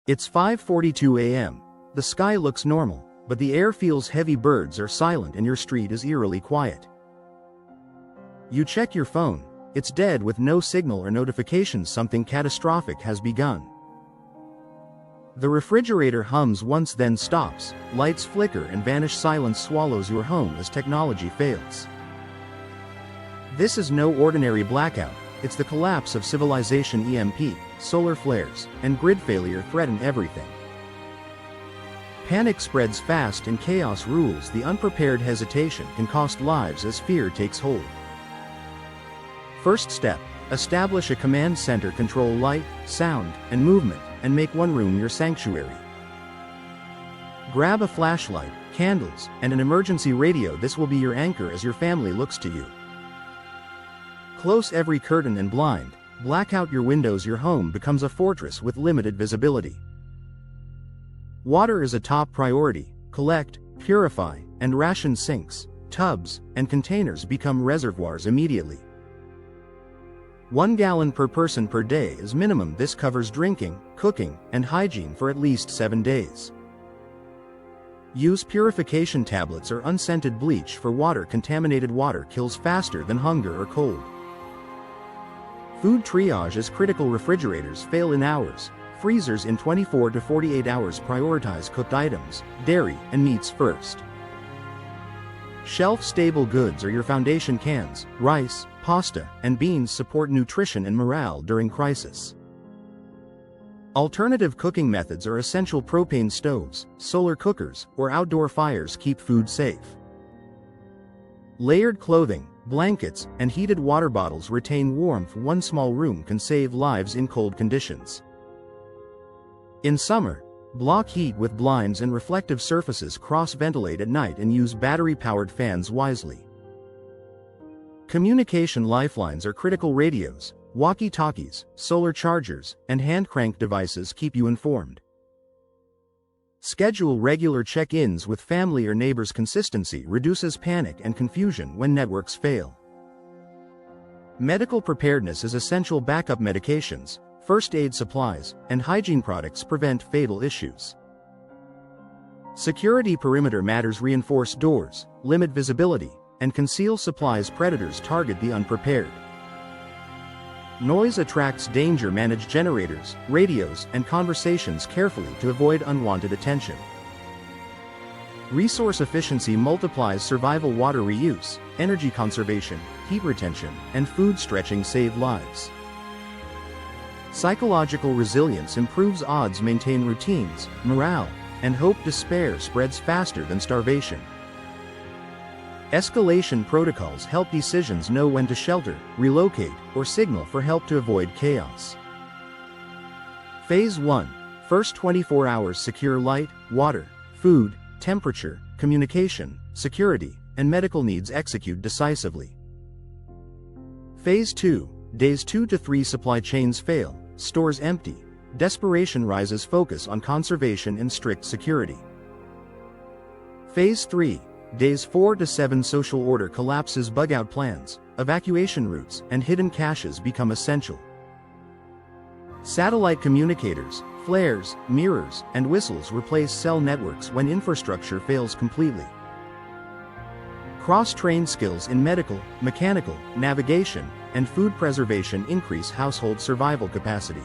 It's 5:42 a.m. The sky looks normal, but the air feels heavy. Birds are silent and your street is eerily quiet. You check your phone. It's dead with no signal or notifications. Something catastrophic has begun. The refrigerator hums once, then stops, lights flicker and vanish. Silence swallows your home as technology fails. This is no ordinary blackout. It's the collapse of civilization. EMP, solar flares, and grid failure threaten everything. Panic spreads fast and chaos rules. The unprepared hesitation can cost lives as fear takes hold. First step: establish a command center. Control light, sound, and movement, and make one room your sanctuary. Grab a flashlight, candles, and an emergency radio. This will be your anchor as your family looks to you. Close every curtain and blind, black out your windows. Your home becomes a fortress with limited visibility. Water is a top priority. Collect, purify, and ration. Sinks, tubs, and containers become reservoirs immediately. 1 gallon per person per day is minimum. This covers drinking, cooking, and hygiene for at least 7 days. Use purification tablets or unscented bleach for water. Contaminated water kills faster than hunger or cold. Food triage is critical. Refrigerators fail in hours, freezers in 24 to 48 hours. Prioritize cooked items, dairy, and meats first. Shelf-stable goods are your foundation. Cans, rice, pasta, and beans support nutrition and morale during crisis. Alternative cooking methods are essential. Propane stoves, solar cookers, or outdoor fires keep food safe. Layered clothing, blankets, and heated water bottles retain warmth. One small room can save lives in cold conditions. In summer, block heat with blinds and reflective surfaces. Cross-ventilate at night and use battery-powered fans wisely. Communication lifelines are critical. Radios, walkie-talkies, solar chargers, and hand-crank devices keep you informed. Schedule regular check-ins with family or neighbors. Consistency reduces panic and confusion when networks fail. Medical preparedness is essential. Backup medications, first aid supplies, and hygiene products prevent fatal issues. Security perimeter matters. Reinforce doors, limit visibility, and conceal supplies. Predators target the unprepared. Noise attracts danger. Manage generators, radios, and conversations carefully to avoid unwanted attention. Resource efficiency multiplies survival. Water reuse, energy conservation, heat retention, and food stretching save lives. Psychological resilience improves odds. Maintain routines, morale, and hope. Despair spreads faster than starvation. Escalation protocols help decisions. Know when to shelter, relocate, or signal for help to avoid chaos. Phase 1. First 24 hours. Secure light, water, food, temperature, communication, security, and medical needs. Execute decisively. Phase 2. Days 2 to 3. Supply chains fail, stores empty, desperation rises. Focus on conservation and strict security. Phase 3. Days 4 to 7. Social order collapses. Bug out plans, evacuation routes, and hidden caches become essential. Satellite communicators, flares, mirrors, and whistles replace cell networks when infrastructure fails completely. Cross-trained skills in medical, mechanical, navigation, and food preservation increase household survival capacity.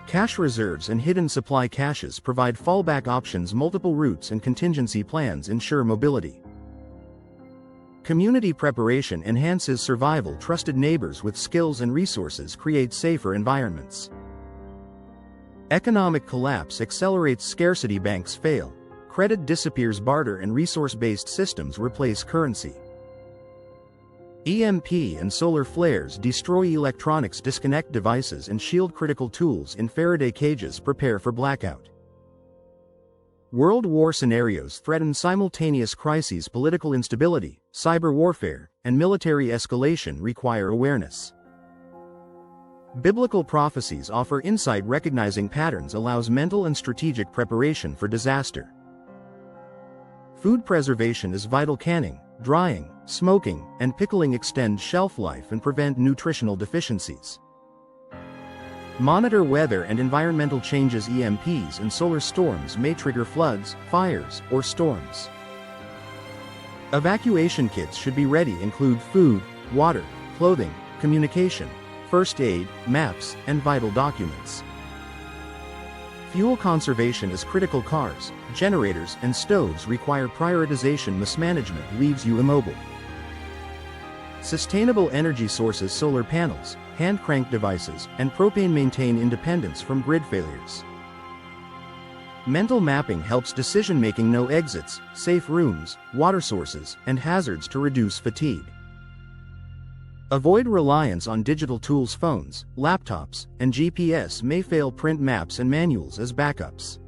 Cache reserves and hidden supply caches provide fallback options. Multiple routes and contingency plans ensure mobility. Community preparation enhances survival. Trusted neighbors with skills and resources create safer environments. Economic collapse accelerates scarcity. Banks fail, credit disappears. Barter and resource-based systems replace currency. EMP and solar flares destroy electronics. Disconnect devices and shield critical tools in Faraday cages. Prepare for blackout. World war scenarios threaten simultaneous crises. Political instability, cyber warfare, and military escalation require awareness. Biblical prophecies offer insight. Recognizing patterns allows mental and strategic preparation for disaster. Food preservation is vital. Canning, drying, smoking, and pickling extend shelf life and prevent nutritional deficiencies. Monitor weather and environmental changes. EMPs and solar storms may trigger floods, fires, or storms. Evacuation kits should be ready. Include food, water, clothing, communication, first aid, maps, and vital documents. Fuel conservation is critical. Cars, generators, and stoves require prioritization. Mismanagement leaves you immobile. Sustainable energy sources. Solar panels, hand crank devices, and propane maintain independence from grid failures. Mental mapping helps decision-making. Know exits, safe rooms, water sources, and hazards to reduce fatigue. Avoid reliance on digital tools. Phones, laptops, and GPS may fail. Print maps and manuals as backups.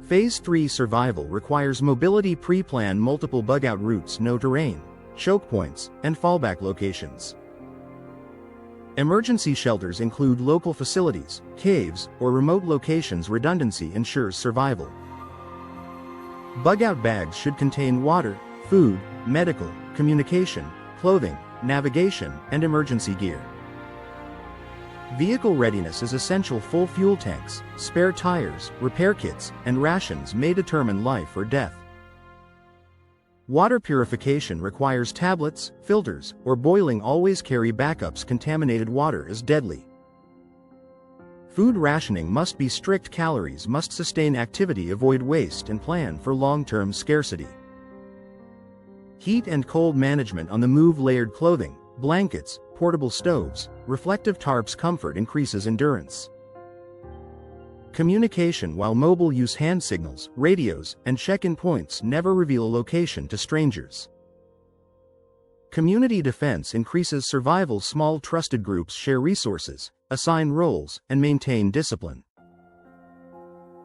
Phase 3 survival requires mobility. Pre-plan multiple bug-out routes. Know terrain, choke points, and fallback locations. Emergency shelters include local facilities, caves, or remote locations. Redundancy ensures survival. Bug-out bags should contain water, food, medical, communication, clothing, navigation, and emergency gear. Vehicle readiness is essential. Full fuel tanks, spare tires, repair kits, and rations may determine life or death. Water purification requires tablets, filters, or boiling. Always carry backups. Contaminated water is deadly. Food rationing must be strict. Calories must sustain activity. Avoid waste and plan for long-term scarcity. Heat and cold management on the move. Layered clothing, blankets, portable stoves, reflective tarps. Comfort increases endurance. Communication while mobile. Use hand signals, radios, and check-in points. Never reveal a location to strangers. Community defense increases survival. Small trusted groups share resources, assign roles, and maintain discipline.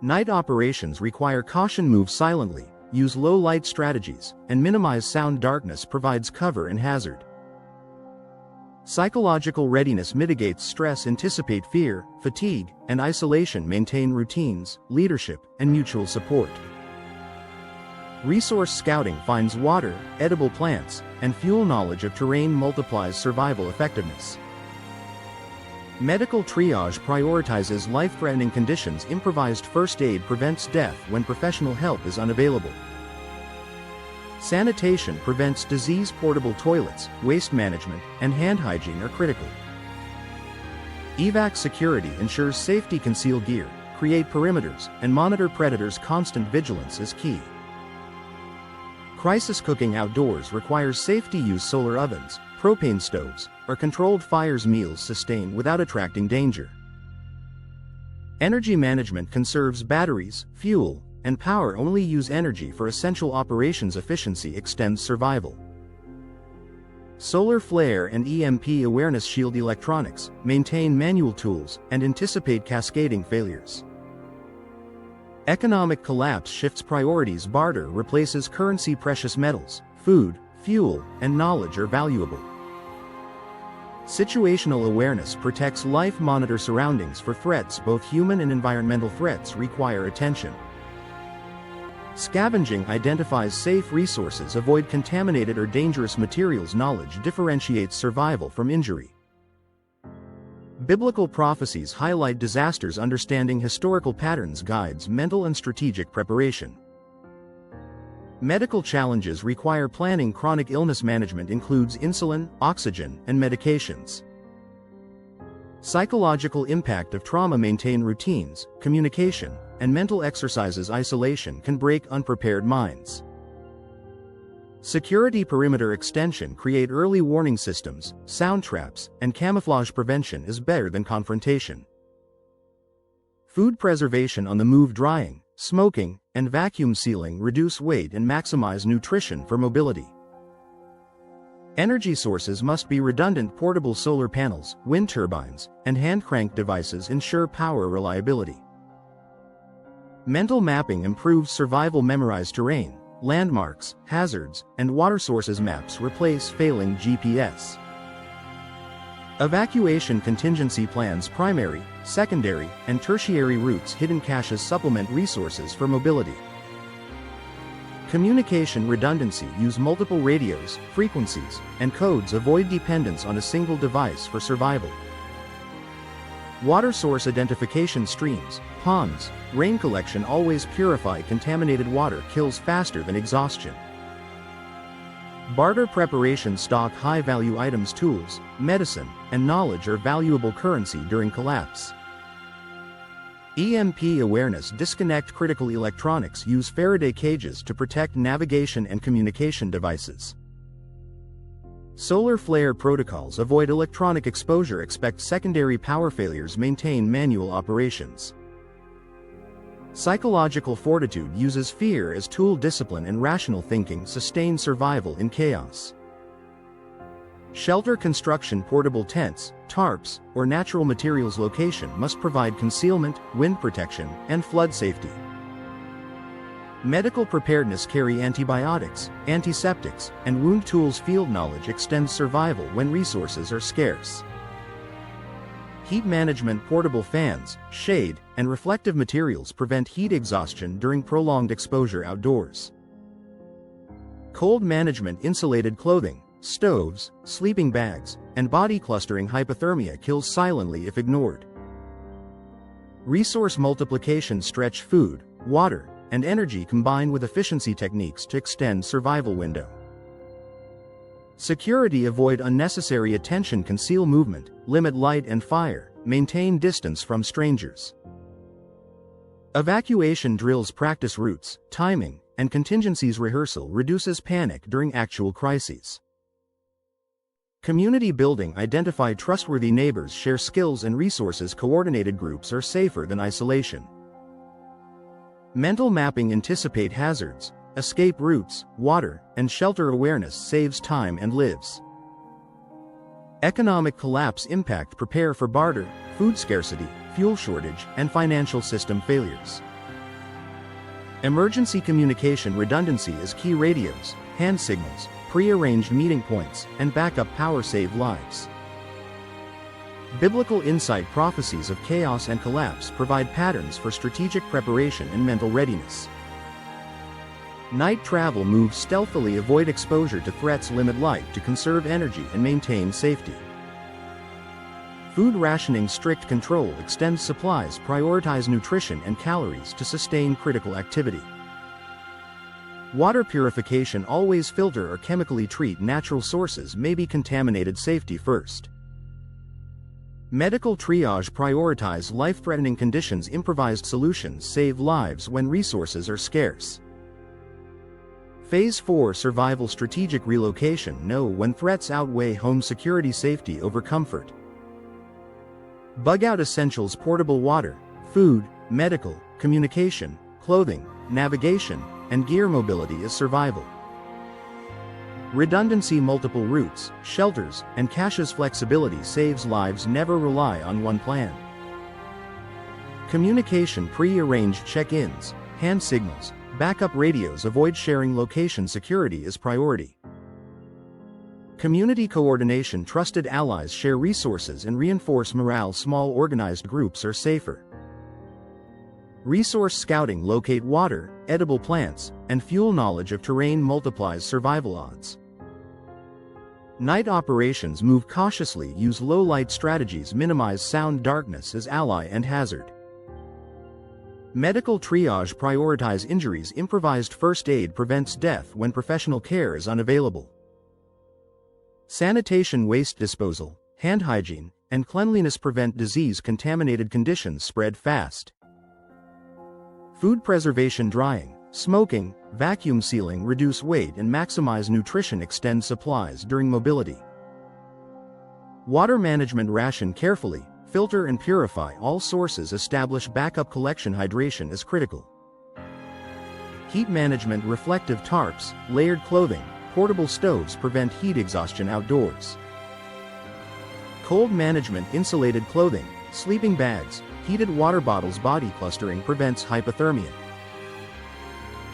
Night operations require caution. Move silently, use low-light strategies, and minimize sound. Darkness provides cover and hazard. Psychological readiness mitigates stress. Anticipate fear, fatigue, and isolation. Maintain routines, leadership, and mutual support. Resource scouting finds water, edible plants, and fuel. Knowledge of terrain multiplies survival effectiveness. Medical triage prioritizes life-threatening conditions. Improvised first aid prevents death when professional help is unavailable. Sanitation prevents disease. Portable toilets, waste management, and hand hygiene are critical. Evac security ensures safety. Conceal gear, create perimeters, and monitor predators. Constant vigilance is key. Crisis cooking outdoors requires safety. Use solar ovens, propane stoves, or controlled fires. Meals sustain without attracting danger. Energy management conserves batteries, fuel, and power. Only use energy for essential operations. Efficiency extends survival. Solar flare and EMP awareness shield electronics, maintain manual tools, and anticipate cascading failures. Economic collapse shifts priorities. Barter replaces currency. Precious metals, food, fuel, and knowledge are valuable. Situational awareness protects life. Monitor surroundings for threats. Both human and environmental threats require attention. Scavenging identifies safe resources. Avoid contaminated or dangerous materials. Knowledge differentiates survival from injury. Biblical prophecies highlight disasters. Understanding historical patterns guides mental and strategic preparation. Medical challenges require planning. Chronic illness management includes insulin, oxygen, and medications. Psychological impact of trauma. Maintain routines, communication, and mental exercises. Isolation can break unprepared minds. Security perimeter extension. Create early warning systems, sound traps, and camouflage. Prevention is better than confrontation. Food preservation on the move. Drying, smoking, and vacuum sealing reduce weight and maximize nutrition for mobility. Energy sources must be redundant. Portable solar panels, wind turbines, and hand crank devices ensure power reliability. Mental mapping improves survival. Memorize terrain, landmarks, hazards, and water sources. Maps replace failing GPS. Evacuation contingency plans. Primary, secondary, and tertiary routes. Hidden caches supplement resources for mobility. Communication redundancy. Use multiple radios, frequencies, and codes. Avoid dependence on a single device for survival. Water source identification: streams, ponds, rain collection always purify contaminated water, kills faster than exhaustion. Barter preparation: stock high-value items, tools, medicine, and knowledge are valuable currency during collapse. EMP awareness: disconnect critical electronics, use Faraday cages to protect navigation and communication devices. Solar flare protocols: avoid electronic exposure, expect secondary power failures, maintain manual operations. Psychological fortitude uses fear as tool, discipline and rational thinking sustain survival in chaos. Shelter construction: portable tents, tarps, or natural materials location must provide concealment, wind protection, and flood safety. Medical preparedness: carry antibiotics, antiseptics, and wound tools. Field knowledge extends survival when resources are scarce. Heat management: portable fans, shade, and reflective materials prevent heat exhaustion during prolonged exposure outdoors. Cold management: insulated clothing, stoves, sleeping bags, and body clustering. Hypothermia kills silently if ignored. Resource multiplication: stretch food, water, and energy, combine with efficiency techniques to extend survival window. Security: avoid unnecessary attention, conceal movement, limit light and fire, maintain distance from strangers. Evacuation drills: practice routes, timing, and contingencies. Rehearsal reduces panic during actual crises. Community building: identify trustworthy neighbors, share skills and resources. Coordinated groups are safer than isolation. Mental mapping: anticipate hazards, escape routes, water, and shelter. Awareness saves time and lives. Economic collapse impact: prepare for barter, food scarcity, fuel shortage, and financial system failures. Emergency communication: redundancy is key. Radios, hand signals, pre-arranged meeting points, and backup power save lives. Biblical insight: prophecies of chaos and collapse provide patterns for strategic preparation and mental readiness. Night travel: move stealthily, avoid exposure to threats, limit light to conserve energy and maintain safety. Food rationing: strict control extends supplies, prioritize nutrition and calories to sustain critical activity. Water purification: always filter or chemically treat natural sources, may be contaminated, safety first. Medical triage: prioritize life-threatening conditions, improvised solutions save lives when resources are scarce. Phase 4 Survival strategic relocation: know when threats outweigh home security, safety over comfort. Bug out essentials: portable water, food, medical, communication, clothing, navigation, and gear. Mobility is survival. Redundancy: multiple routes, shelters, and caches. Flexibility saves lives, never rely on one plan. Communication: pre-arranged check-ins, hand signals, backup radios, avoid sharing location. Security is priority. Community coordination: trusted allies share resources and reinforce morale. Small organized groups are safer. Resource scouting: locate water, edible plants, and fuel. Knowledge of terrain multiplies survival odds. Night operations: move cautiously, use low-light strategies, minimize sound. Darkness as ally and hazard. Medical triage: prioritize injuries, improvised first aid prevents death when professional care is unavailable. Sanitation: waste disposal, hand hygiene, and cleanliness prevent disease. Contaminated conditions spread fast. Food preservation: drying, smoking, vacuum sealing reduce weight and maximize nutrition. Extend supplies during mobility. Water management: ration carefully, filter and purify all sources, establish backup collection. Hydration is critical. Heat management: reflective tarps, layered clothing, portable stoves prevent heat exhaustion outdoors. Cold management: insulated clothing, sleeping bags, heated water bottles. Body clustering prevents hypothermia.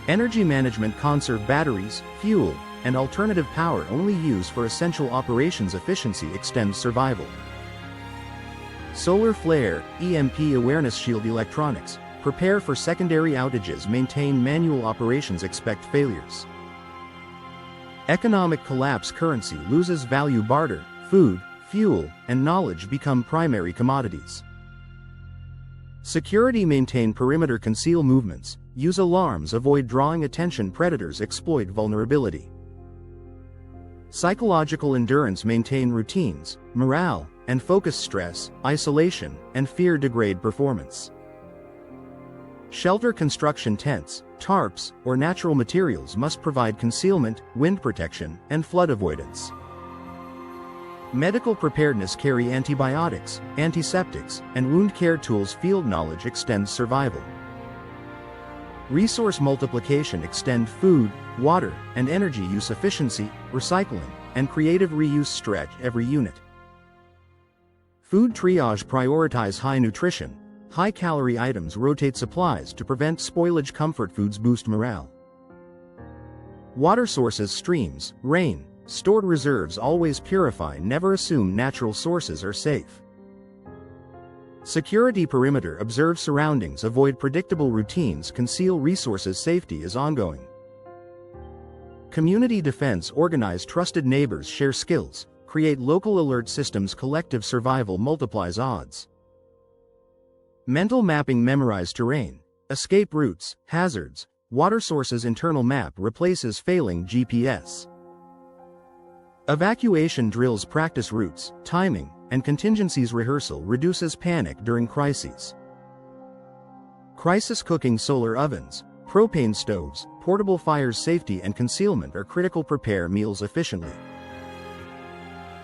Energy management: conserve batteries, fuel, and alternative power, only use for essential operations. Efficiency extends survival. Solar flare, EMP awareness: shield electronics, prepare for secondary outages, maintain manual operations, expect failures. Economic collapse: currency loses value, barter, food, fuel, and knowledge become primary commodities. Security: maintain perimeter, conceal movements, use alarms, avoid drawing attention, predators exploit vulnerability. Psychological endurance: maintain routines, morale, and focus. Stress, isolation, and fear degrade performance. Shelter: construction: tents, tarps, or natural materials must provide concealment, wind protection, and flood avoidance. Medical preparedness: carry antibiotics, antiseptics, and wound care tools. Field knowledge extends survival. Resource multiplication: extend food, water, and energy use. Efficiency, recycling, and creative reuse stretch every unit. Food triage: prioritize high nutrition, high-calorie items. Rotate supplies to prevent spoilage. Comfort foods boost morale. Water sources: streams, rain, stored reserves. Always purify, never assume natural sources are safe. Security: perimeter: observe surroundings, avoid predictable routines, conceal resources. Safety is ongoing. Community defense: organize trusted neighbors, share skills, create local alert systems. Collective survival multiplies odds. Mental mapping: memorize terrain, escape routes, hazards, water sources. Internal map replaces failing GPS. Evacuation drills: practice routes, timing, and contingencies. Rehearsal reduces panic during crises. Crisis cooking: solar ovens, propane stoves, portable fires. Safety and concealment are critical. Prepare meals efficiently.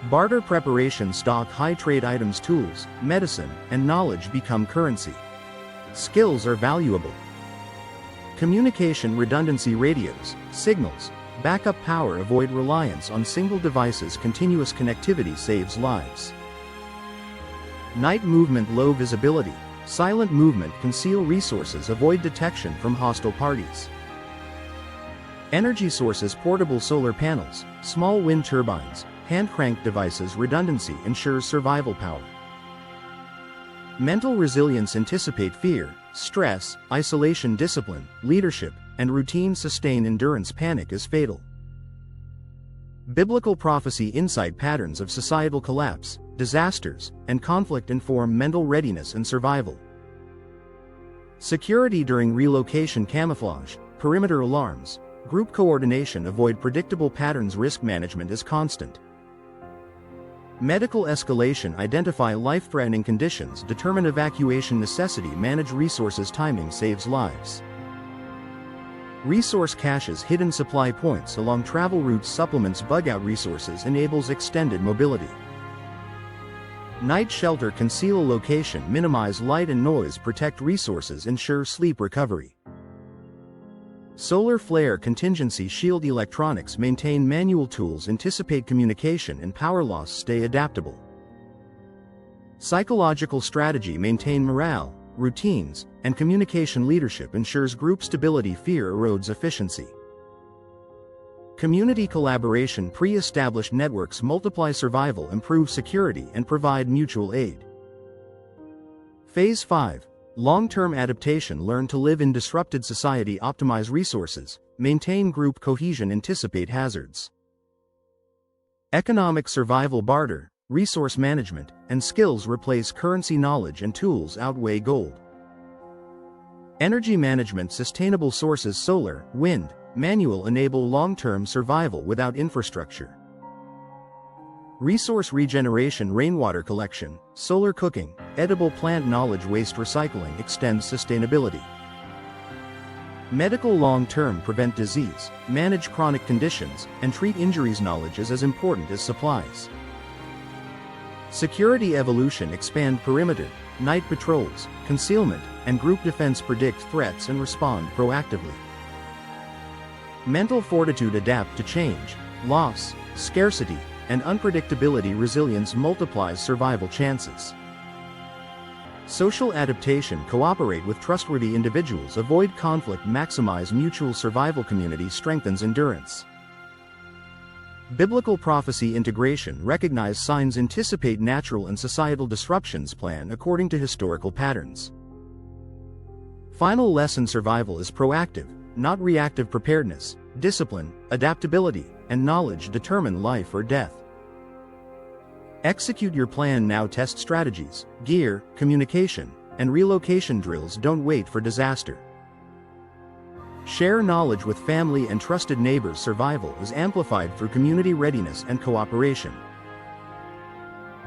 Barter preparation: stock high trade items. Tools, medicine, and knowledge become currency. Skills are valuable. Communication: redundancy. Radios, signals, backup power. Avoid reliance on single devices. Continuous connectivity saves lives. Night movement: low visibility, silent movement. Conceal resources, avoid detection from hostile parties. Energy sources: portable solar panels, small wind turbines, hand-crank devices. Redundancy ensures survival power. Mental resilience: anticipate fear, stress, isolation. Discipline, leadership, and routine sustain endurance. Panic is fatal. Biblical prophecy: insight patterns of societal collapse, disasters, and conflict inform mental readiness and survival. Security during relocation: camouflage, perimeter alarms, group coordination. Avoid predictable patterns. Risk management is constant. Medical escalation: identify life-threatening conditions, determine evacuation necessity. Manage resources. Timing saves lives. Resource caches: hidden supply points along travel routes. Supplements bug-out resources, enables extended mobility. Night shelter: conceal a location, minimize light and noise. Protect resources, ensure sleep recovery. Solar flare contingency: shield electronics, maintain manual tools. Anticipate communication and power loss. Stay adaptable. Psychological strategy: maintain morale, routines, and communication. Leadership ensures group stability. Fear erodes efficiency. Community collaboration: pre-established networks multiply survival, improve security, and provide mutual aid. Phase 5. Long-term adaptation: learn to live in disrupted society, optimize resources, maintain group cohesion, anticipate hazards. Economic survival: barter, resource management, and skills replace currency. Knowledge and tools outweigh gold. Energy management: sustainable sources, solar, wind, manual enable long-term survival without infrastructure. Resource regeneration: rainwater collection, solar cooking, edible plant. Knowledge waste recycling extends sustainability. Medical: long-term prevent disease, manage chronic conditions, and treat injuries. Knowledge is as important as supplies. Security evolution: expand perimeter, night patrols, concealment, and group defense. Predict threats and respond proactively. Mental fortitude: adapt to change, loss, scarcity, and unpredictability. Resilience multiplies survival chances. Social adaptation: cooperate with trustworthy individuals, avoid conflict, maximize mutual survival. Community strengthens endurance. Biblical prophecy integration: recognize signs, anticipate natural and societal disruptions, plan according to historical patterns. Final lesson: survival is proactive, not reactive. Preparedness, discipline, adaptability, and knowledge determine life or death. Execute your plan now. Test strategies, gear, communication, and relocation drills don't wait for disaster. Share knowledge with family and trusted neighbors. Survival is amplified through community readiness and cooperation.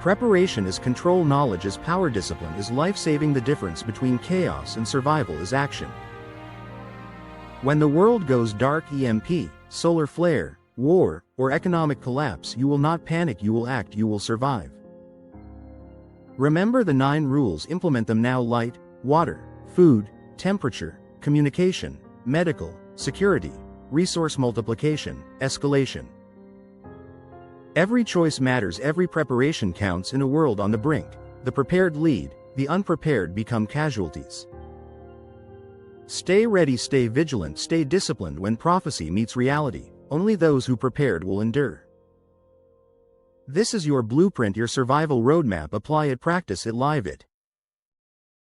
Preparation is control. Knowledge is power. Discipline is life-saving. The difference between chaos and survival is action. When the world goes dark, EMP, solar flare, war, or economic collapse, you will not panic, you will act, you will survive. Remember the 9 rules, implement them now. Light, water, food, temperature, communication, medical, security, resource multiplication, escalation. Every choice matters, every preparation counts. In a world on the brink, the prepared lead, the unprepared become casualties. Stay ready, stay vigilant, stay disciplined. When prophecy meets reality, only those who prepared will endure. This is your blueprint, your survival roadmap. Apply it, practice it, live it.